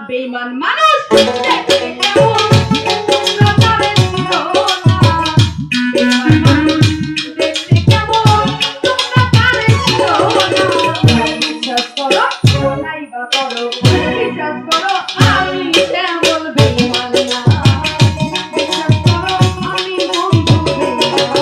বেঈমান মানুষ দেখতে কেমন তোমরা তারে চিনো না বেঈমান মানুষ দেখতে কেমন তোমরা তারে চিনো না বিশ্বাস করো নাই বা করো বিশ্বাস করো আমি তেমন বেঈমান না বিশ্বাস করো আমি বন্ধু বেঈমান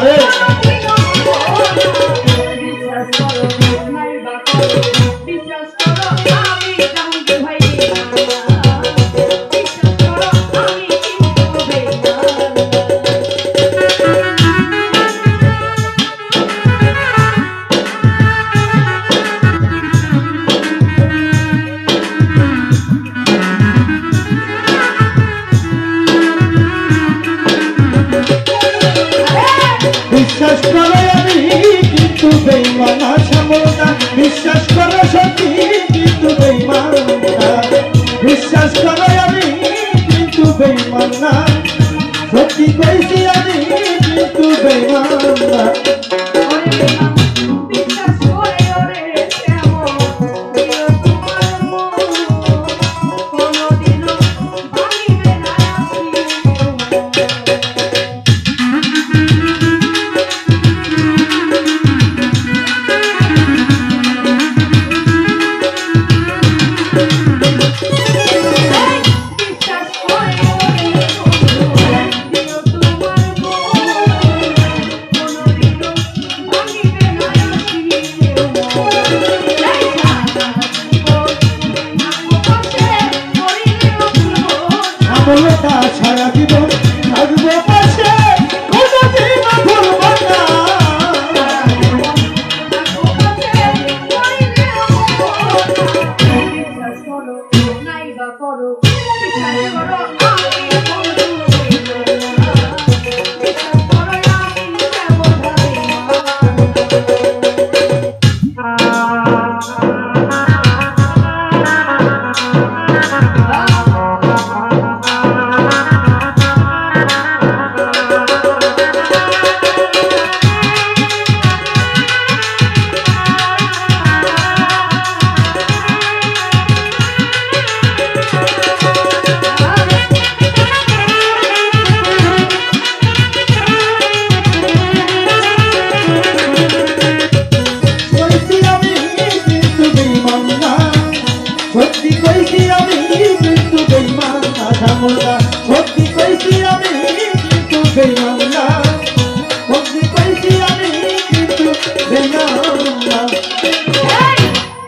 Hey! বিশ্বাস করো আমি কিন্তু বেঈমান না শ্যামলদা বিশ্বাস করো সত্যি কিন্তু বেঈমান না বিশ্বাস করো আমি কিন্তু বেঈমান না সত্যি কইছি আমি কিন্তু বেঈমান না আমলতা সারা জীবন থাকবো পাশে কোনদিন ভুলব না বিশ্বাস করো নাই বা করো বিশ্বাস করো আমি বন্ধু বিশ্বাস করো আমি কেমন সত্যি কইছি আমি কিন্তু বেঈমান না শ্যামলদা সত্যি কইছি আমি কিন্তু বেঈমান না সত্যি কইছি আমি কিন্তু বেঈমান না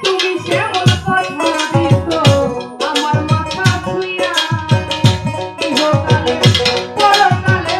তুমি সেমন কথা দিছো আমার মাথা ছুঁইয়া ইহকালে পরকালে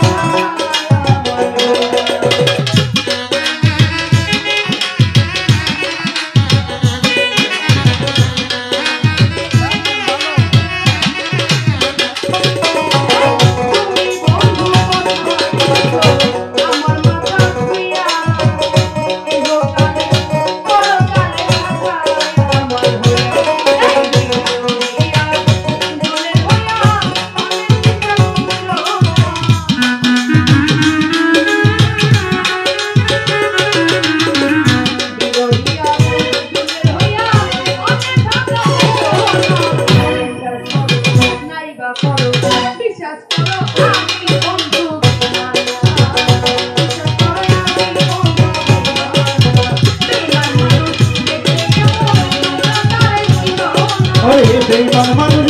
বিশ্বাস করো আমি বন্ধু ওরে বেঈমান মানুষ